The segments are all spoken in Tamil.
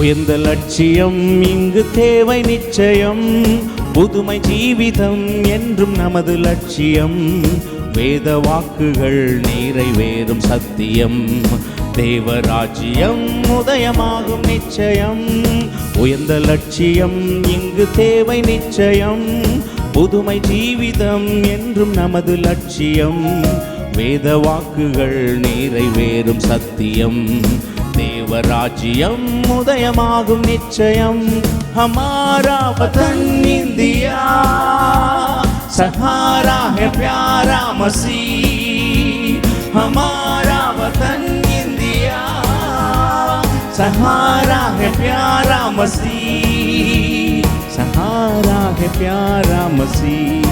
உயர்ந்த லட்சியம் இங்கு தேவை நிச்சயம், புதுமை ஜீவிதம் என்றும் நமது லட்சியம். வேத வாக்குகள் நிறைவேறும் சத்தியம், தேவராஜ்யம் உதயமாகும் நிச்சயம். உயர்ந்த லட்சியம் இங்கு தேவை நிச்சயம், புதுமை ஜீவிதம் என்றும் நமது லட்சியம். வேத வாக்குகள் நிறைவேறும் சத்தியம், தேவராஜ்யம் உதயமாகும் நிச்சயம். हमारा वतन इंडिया सहारा है प्यारा मसीह, हमारा वतन इंडिया सहारा है प्यारा मसीह, सहारा है प्यारा मसीह.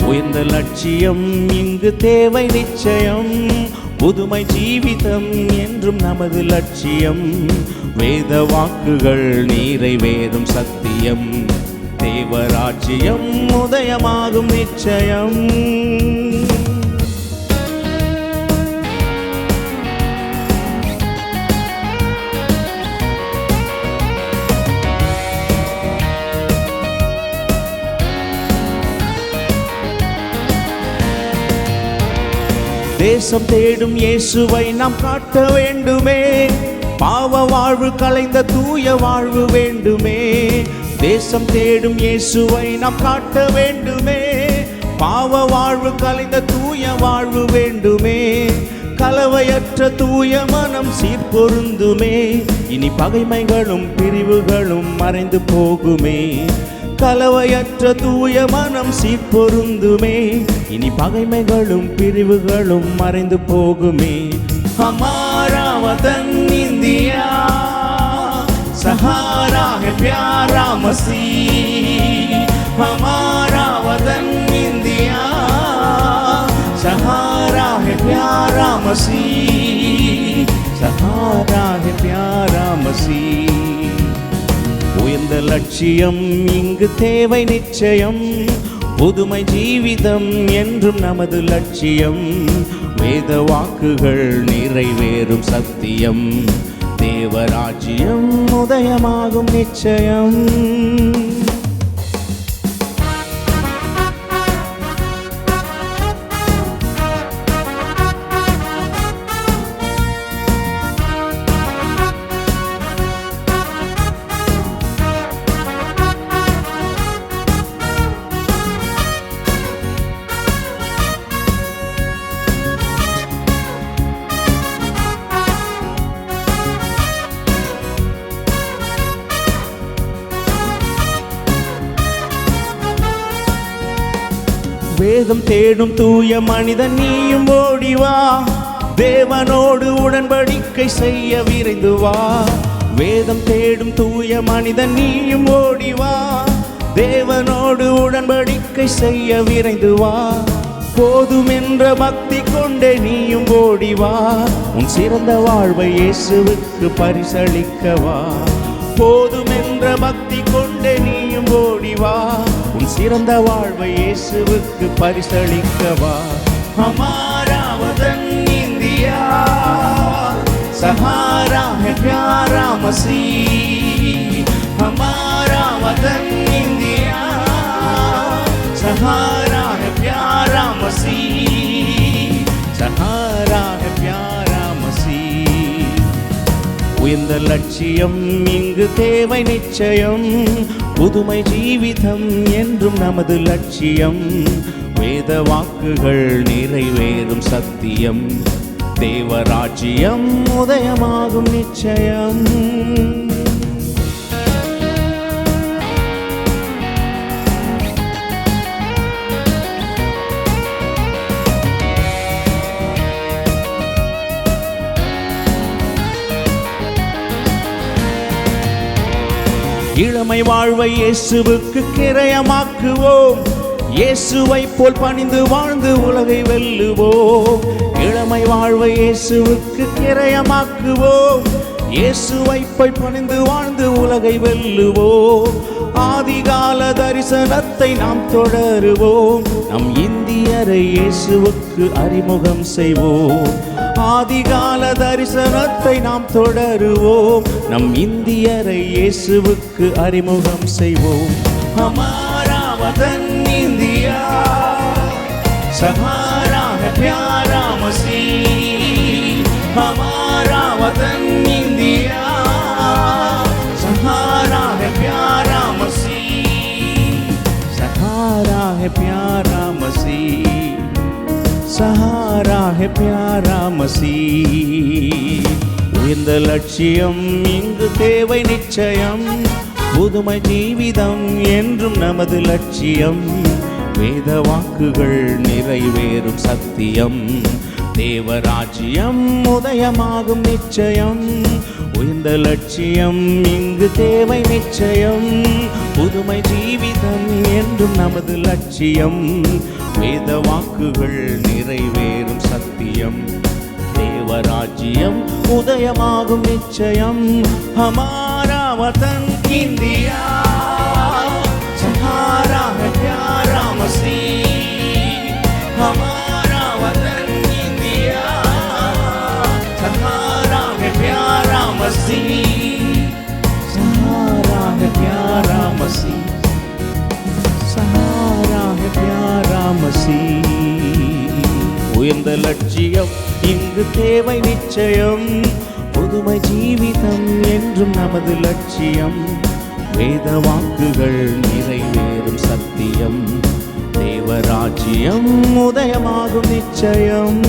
உயர்ந்த லட்சியம் இங்கு தேவை நிச்சயம், புதுமை ஜீவிதம் என்றும் நமது லட்சியம். வேத வாக்குகள் நிறைவேறும் சத்தியம், தேவராஜ்யம் உதயமாகும் நிச்சயம். தேசம் தேடும் இயேசுவை நாம் காட்ட வேண்டுமே, பாவ வாழ்வு களைந்த தூய வாழ்வு வேண்டுமே. தேசம் தேடும் இயேசுவை நாம் காட்ட வேண்டுமே, பாவ வாழ்வு களைந்த தூய வாழ்வு வேண்டுமே. கலவையற்ற தூய மனம் சீர்பொருந்துமே, இனி பகைமைகளும் பிரிவுகளும் மறைந்து போகுமே. கலவையற்ற தூய மனம் சீர்பொருந்துமே, இனி பகைமைகளும் பிரிவுகளும் மறைந்து போகுமே. हमारा वतन इंडिया सहारा है प्यारा मसीह, हमारा वतन इंडिया सहारा है प्यारा मसीह, सहारा है प्यारा मसीह. உயர்ந்த லட்சியம் இங்கு தேவை நிச்சயம், புதுமை ஜீவிதம் என்றும் நமது லட்சியம். வேத வாக்குகள் நிறைவேறும் சத்தியம், தேவராஜ்யம் உதயமாகும் நிச்சயம். வேதம் தேடும் தூய மனிதன் நீயும் ஓடிவா, தேவனோடு உடன்படிக்கை செய்ய விரைந்து வா. வேதம் தேடும் தூய மனிதன் நீயும் ஓடிவா, தேவனோடு உடன்படிக்கை செய்ய விரைந்து வா. போதும் என்ற பக்தி கொண்டே நீயும் ஓடிவா, உன் சிறந்த வாழ்வை இயேசுவுக்கு பரிசளிக்கவா. போதும் என்ற பக்தி கொண்டே நீயும் ஓடிவா, உன் சிறந்த வாழ்வை இயேசுவுக்கு பரிசளிக்கவா. हमारा वतन इंडिया सहारा है प्यारा मसीह, हमारा वतन इंडिया सहारा है प्यारा मसीह, सहारा है प्यारा मसीह. உயர்ந்த லட்சியம் இங்கு தேவை நிச்சயம், புதுமை ஜீவிதம் என்றும் நமது லட்சியம். வேத வாக்குகள் நிறைவேறும் சத்தியம், தேவராஜ்யம் உதயமாகும் நிச்சயம். இளமை வாழ்வை இயேசுவுக்கு கிரயமாக்குவோம், இயேசுவை போல் பணிந்து வாழ்ந்து உலகை வெல்லுவோம். இளமை வாழ்வை இயேசுவுக்கு கிரயமாக்குவோம், இயேசுவை போல் பணிந்து வாழ்ந்து உலகை வெல்லுவோம். ஆதிகால தரிசனத்தை நாம் தொடருவோம், நம் இந்தியரை இயேசுவுக்கு அறிமுகம் செய்வோம். ஆதிகால தரிசனத்தை நாம் தொடருவோம். நம் இந்தியரை இயேசுவுக்கு அறிமுகம் செய்வோம். हमारा वतन इंडिया, सहारा है प्यारा मसीह. हमारा वतन इंडिया, सहारा है प्यारा मसीह. सहारा है प्यारा मसीह, सहारा है प्यारा मसीह. உயர்ந்த லட்சியம் இங்கு தேவை நிச்சயம். புதுமை ஜீவிதம் என்றும் நமது லட்சியம். வேத வாக்குகள் நிறைவேறும் சத்தியம். தேவராஜ்யம் உதயமாகும் நிச்சயம். உயர்ந்த லட்சியம் இங்கு தேவை நிச்சயம். புதுமை ஜீவிதம் என்றும் நமது லட்சியம். வேத வாக்குகள் நிறைவேறும் சத்தியம். தேவராஜ்யம் உதயமாகும் நிச்சயம். हमारा वतन इंडिया, सहारा है प्यारा मसीह. हमारा वतन इंडिया, सहारा है प्यारा मसीह. सहारा है प्यारा मसीह, सहारा है प्यारा मसीह. உயர்ந்த லட்சியம் இங்கு தேவை நிச்சயம். புதுமை ஜீவிதம் என்றும் நமது லட்சியம். வேத வாக்குகள் நிறைவேறும் சத்தியம். தேவராஜ்யம் உதயமாகும் நிச்சயம்.